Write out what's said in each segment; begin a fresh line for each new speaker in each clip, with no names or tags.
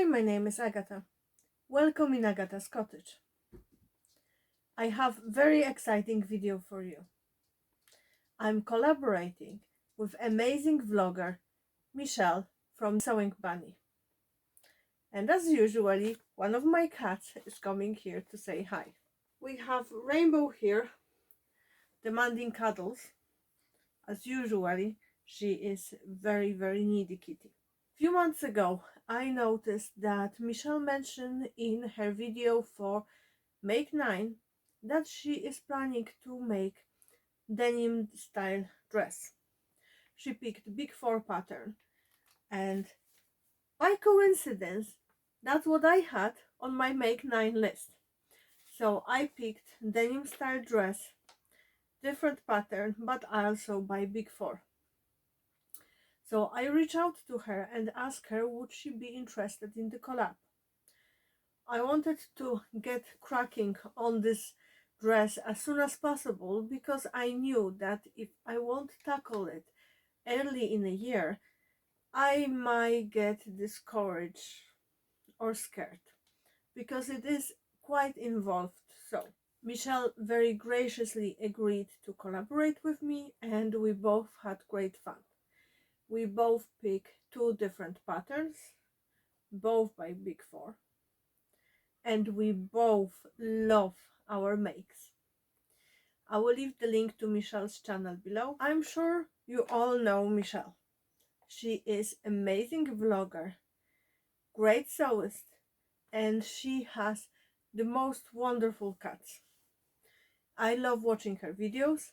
my name is Agata. Welcome in Agata's Cottage. I have very exciting video for you. I'm collaborating with amazing vlogger Michelle from Sewing Bunny. And as usually, one of my cats is coming here to say hi. We have Rainbow here, demanding cuddles. As usually, she is very needy kitty. Few months ago, I noticed that Michelle mentioned in her video for Make 9 that she is planning to make denim style dress. She picked Big 4 pattern, and by coincidence that's what I had on my Make 9 list. So I picked denim style dress, different pattern, but also by Big 4. So I reached out to her and asked her would she be interested in the collab. I wanted to get cracking on this dress as soon as possible because I knew that if I won't tackle it early in the year, I might get discouraged or scared because it is quite involved. So Michelle very graciously agreed to collaborate with me, and we both had great fun. We both picked 2 different patterns, both by Big 4, and we both love our makes. I will leave the link to Michelle's channel below. I'm sure you all know Michelle. She is amazing vlogger, great sewist, and she has the most wonderful cats. I love watching her videos,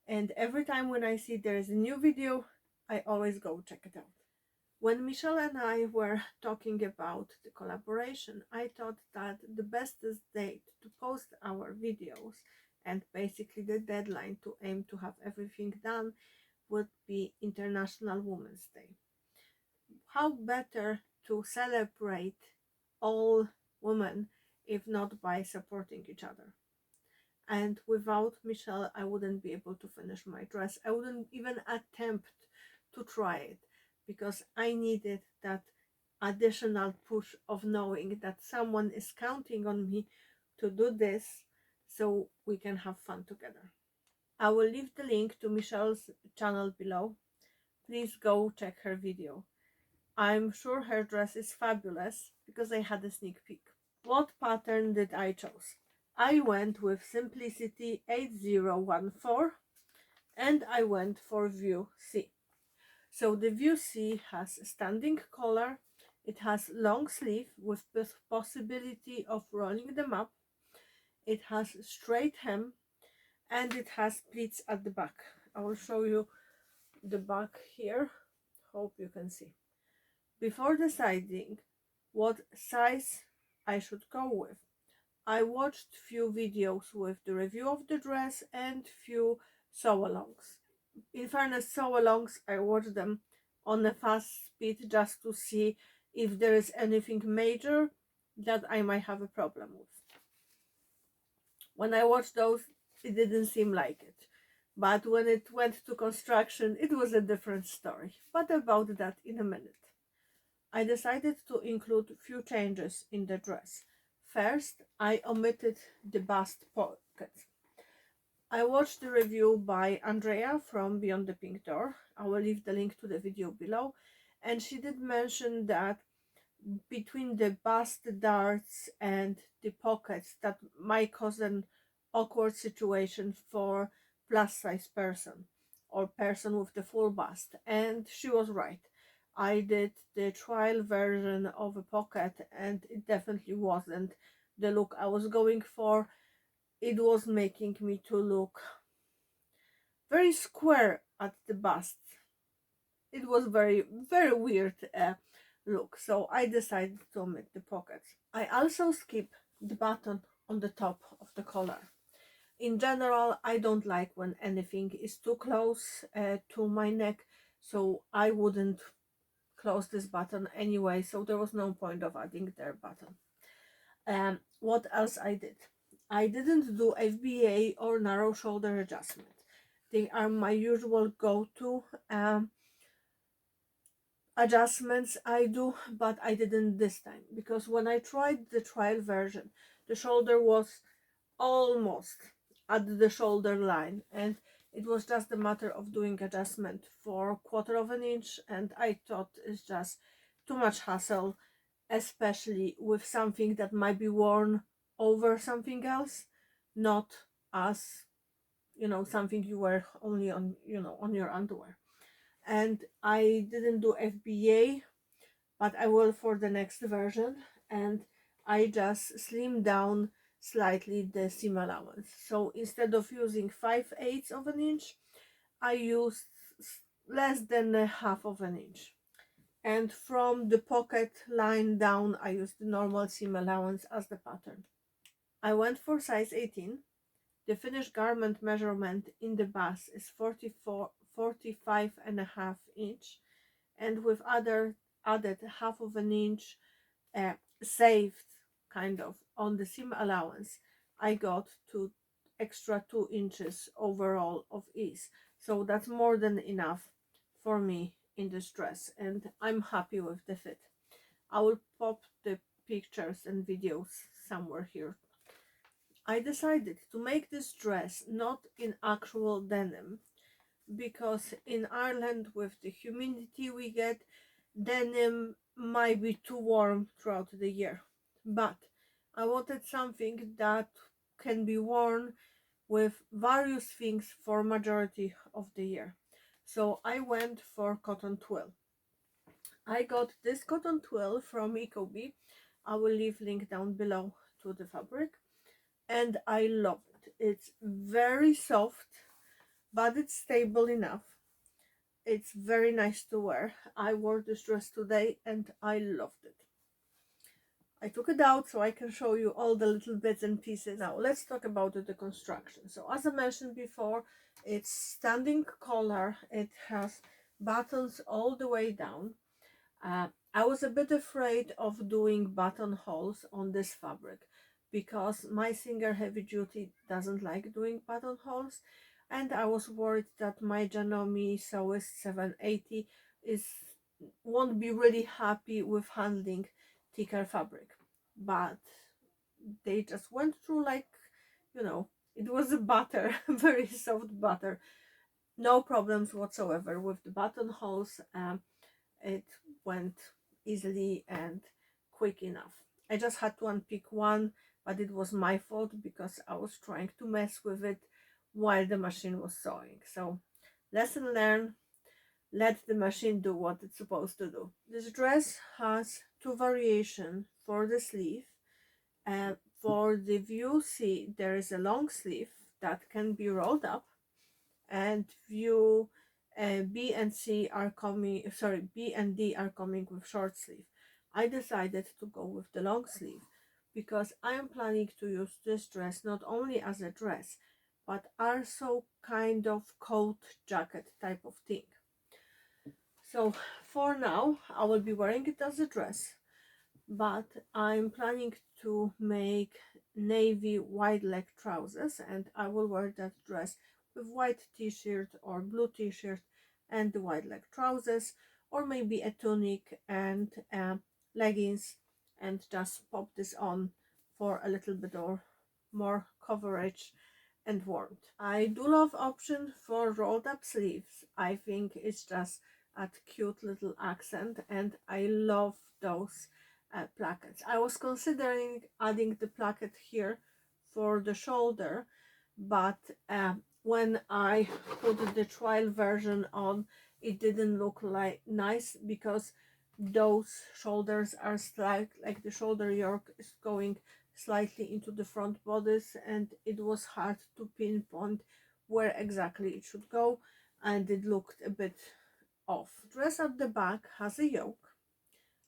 and every time when I see there is a new video, I always go check it out. When Michelle and I were talking about the collaboration, I thought that the best date to post our videos and basically the deadline to aim to have everything done would be International Women's Day. How better to celebrate all women if not by supporting each other? And without Michelle, I wouldn't be able to finish my dress. I wouldn't even attempt to try it because I needed that additional push of knowing that someone is counting on me to do this so we can have fun together. I will leave the link to Michelle's channel below. Please go check her video. I'm sure her dress is fabulous because I had a sneak peek. What pattern did I choose? I went with Simplicity 8014 and I went for View C. So the View C has standing collar, it has long sleeve with possibility of rolling them up, it has straight hem, and it has pleats at the back. I will show you the back here, hope you can see. Before deciding what size I should go with, I watched few videos with the review of the dress and few sew-alongs. In fairness, sew-alongs, I watched them on a fast speed just to see if there is anything major that I might have a problem with. When I watched those, it didn't seem like it. But when it went to construction, it was a different story. But about that in a minute. I decided to include few changes in the dress. First, I omitted the bust pocket. I watched the review by Andrea from Beyond the Pink Door. I will leave the link to the video below. And she did mention that between the bust darts and the pockets that might cause an awkward situation for plus size person or person with the full bust. And she was right. I did the trial version of a pocket and it definitely wasn't the look I was going for. It was making me to look very square at the bust. It was very weird look, so I decided to omit the pockets. I also skip the button on the top of the collar. In general, I don't like when anything is too close to my neck, so I wouldn't close this button anyway, so there was no point of adding their button. What else I did? I didn't do FBA or narrow shoulder adjustment. They are my usual go-to. adjustments I do, but I didn't this time, because when I tried the trial version, the shoulder was almost at the shoulder line, and it was just a matter of doing adjustment for 1/4 inch, and I thought it's just too much hassle, especially with something that might be worn over something else, not as, you know, something you wear only on, you know, on your underwear. And I didn't do FBA, but I will for the next version, and I just slimmed down slightly the seam allowance. So instead of using 5/8 of an inch, I used less than a 1/2 of an inch. And from the pocket line down, I used the normal seam allowance as the pattern. I went for size 18. The finished garment measurement in the bust is 45.5 inch, and with added 1/2 of an inch saved kind of on the seam allowance, I got to extra 2 inches overall of ease. So that's more than enough for me in this dress, and I'm happy with the fit. I will pop the pictures and videos somewhere here. I decided to make this dress not in actual denim, because in Ireland, with the humidity we get, denim might be too warm throughout the year. But I wanted something that can be worn with various things for majority of the year. So I went for cotton twill. I got this cotton twill from Ecobee. I will leave link down below to the fabric, and I love it. It's very soft, but it's stable enough. It's very nice to wear. I wore this dress today and I loved it. I took it out so I can show you all the little bits and pieces. Now let's talk about the construction. So as I mentioned before, it's standing collar. It has buttons all the way down. I was a bit afraid of doing buttonholes on this fabric, because my Singer Heavy Duty doesn't like doing buttonholes, and I was worried that my Janome Sewist 780 won't be really happy with handling thicker fabric. But they just went through like, you know, it was a butter, very soft butter. No problems whatsoever with the buttonholes. It went easily and quick enough. I just had to unpick one, but it was my fault because I was trying to mess with it while the machine was sewing. So lesson learned, let the machine do what it's supposed to do. This dress has two variations for the sleeve. For the view C, there is a long sleeve that can be rolled up, and view B and C are coming, sorry, B and D are coming with short sleeve. I decided to go with the long sleeve because I am planning to use this dress not only as a dress, but also kind of coat jacket type of thing. So for now, I will be wearing it as a dress, but I'm planning to make navy wide leg trousers, and I will wear that dress with white t-shirt or blue t-shirt and the wide leg trousers, or maybe a tunic and leggings, and just pop this on for a little bit or more coverage and warmth. I do love option for rolled up sleeves. I think it's just a cute little accent, and I love those plackets. I was considering adding the placket here for the shoulder, but when I put the trial version on, it didn't look like nice, because those shoulders are slight, like the shoulder yoke is going slightly into the front bodice, and it was hard to pinpoint where exactly it should go, and it looked a bit off. Dress at the back has a yoke.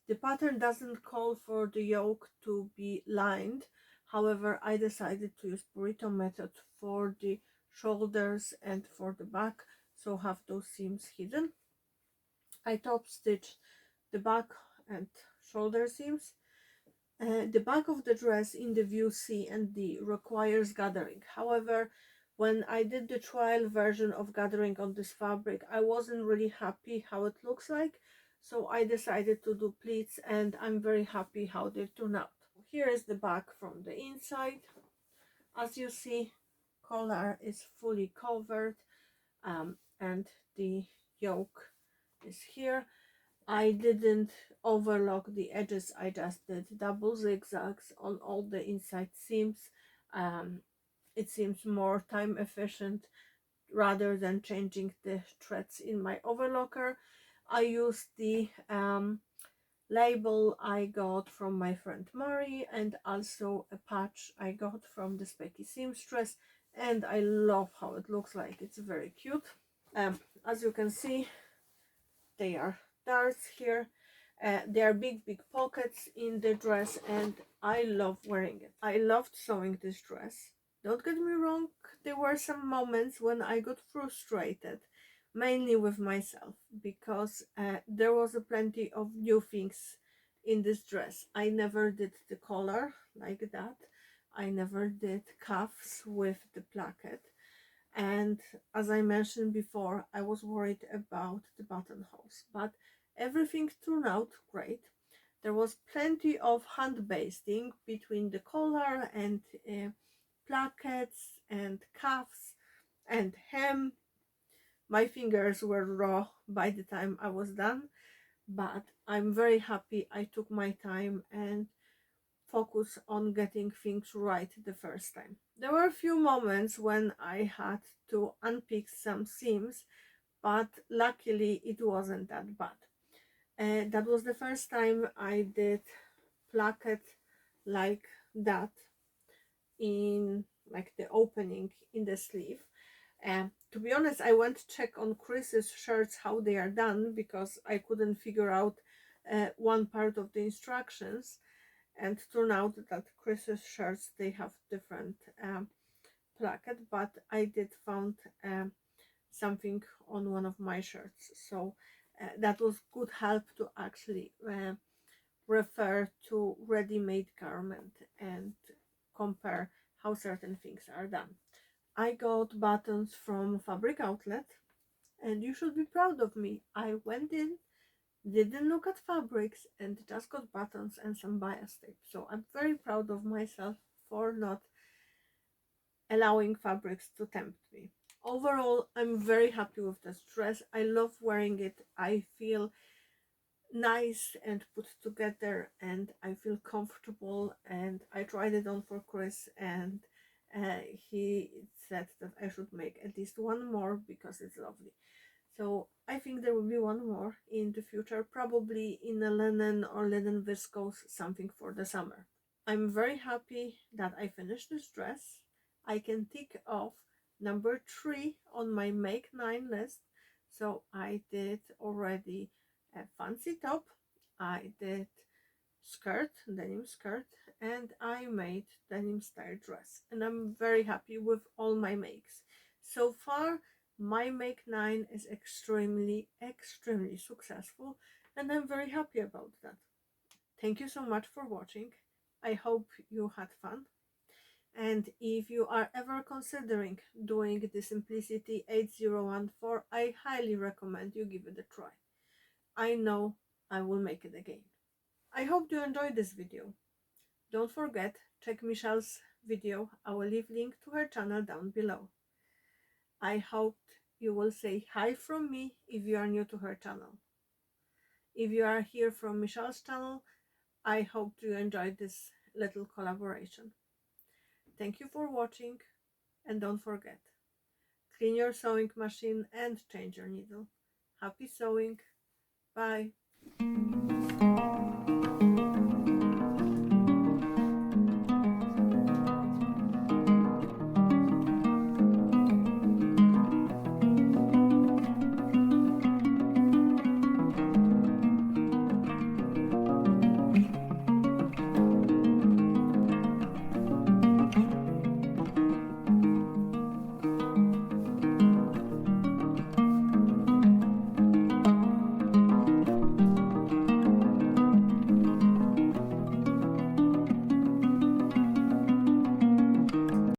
The pattern doesn't call for the yoke to be lined. However, I decided to use burrito method for the shoulders and for the back, so have those seams hidden. I top stitched the back and shoulder seams. The back of the dress in the view C and D requires gathering. However, when I did the trial version of gathering on this fabric, I wasn't really happy how it looks like. so I decided to do pleats, and I'm very happy how they turn out. Here is the back from the inside. As you see, collar is fully covered, and the yoke is here. I didn't overlock the edges, I just did double zigzags on all the inside seams. It seems more time efficient rather than changing the threads in my overlocker. I used the label I got from my friend Mari, and also a patch I got from the Specky seamstress, and I love how it looks like. It's very cute. As you can see, they are darts here. There are big pockets in the dress, and I love wearing it. I loved sewing this dress. Don't get me wrong, there were some moments when I got frustrated, mainly with myself, because there was plenty of new things in this dress. I never did the collar like that. I never did cuffs with the placket. And as I mentioned before, I was worried about the buttonholes, but everything turned out great. There was plenty of hand basting between the collar and plackets and cuffs and hem. My fingers were raw by the time I was done, but I'm very happy I took my time and focus on getting things right the first time. There were a few moments when I had to unpick some seams, but luckily it wasn't that bad. That was the first time I did placket like that, in like the opening in the sleeve. To be honest, I went to check on Chris's shirts how they are done, because I couldn't figure out one part of the instructions, and turned out that Chris's shirts, they have different placket, but I did found something on one of my shirts, so that was good help to actually refer to ready-made garment and compare how certain things are done. I got buttons from Fabric Outlet, and you should be proud of me. I went in, didn't look at fabrics, and just got buttons and some bias tape. So I'm very proud of myself for not allowing fabrics to tempt me. Overall, I'm very happy with this dress. I love wearing it. I feel nice and put together, and I feel comfortable, and I tried it on for Chris, and he said that I should make at least one more because it's lovely. So I think there will be one more in the future, probably in a linen or linen viscose, something for the summer. I'm very happy that I finished this dress. I can tick off number 3 on my make 9 list. So I did already a fancy top, I did skirt, denim skirt, and I made denim style dress, and I'm very happy with all my makes. So far my make 9 is extremely successful, and I'm very happy about that. Thank you so much for watching. I hope you had fun, and if you are ever considering doing the Simplicity 8014, I highly recommend you give it a try. I know I will make it again. I hope you enjoyed this video. Don't forget, check Michelle's video. I will leave link to her channel down below. I hope you will say hi from me if you are new to her channel. If you are here from Michelle's channel, I hope you enjoyed this little collaboration. Thank you for watching, and don't forget, clean your sewing machine and change your needle. Happy sewing. Bye.